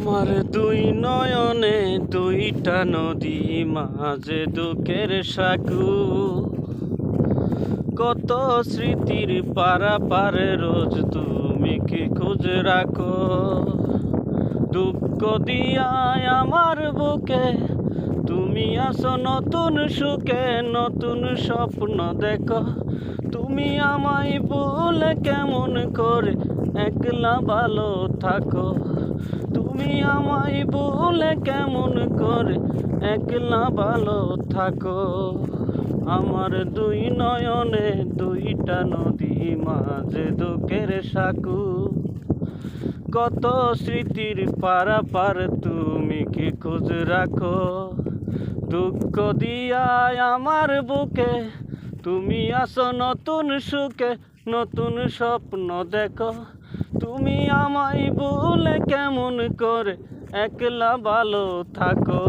আমার দুই নয়নে দুইটা নদী, মাঝে দুঃখের সাগু। কত স্মৃতির পারাপারে রোজ তুমি কি খোঁজ রাখো। দুঃখ দিয়ায় আমার বুকে তুমি আসো নতুন সুখে, নতুন স্বপ্ন দেখো। তুমি আমায় ভুলে কেমন করে একলা ভালো থাকো। তুমি আমায় ভুলে কেমন করে একলা ভালো থাকো। আমার দুই নয়নে দুইটা নদী, মাঝে দুঃখের সাগু। কত স্মৃতির পারাপার তুমি কি খোঁজ রাখো। দুঃখ দিয়ায় আমার বুকে তুমি আসো নতুন সুখে, নতুন স্বপ্ন দেখো। তুমি আমায় ভুলে কেমন করে একলা ভালো থাকো।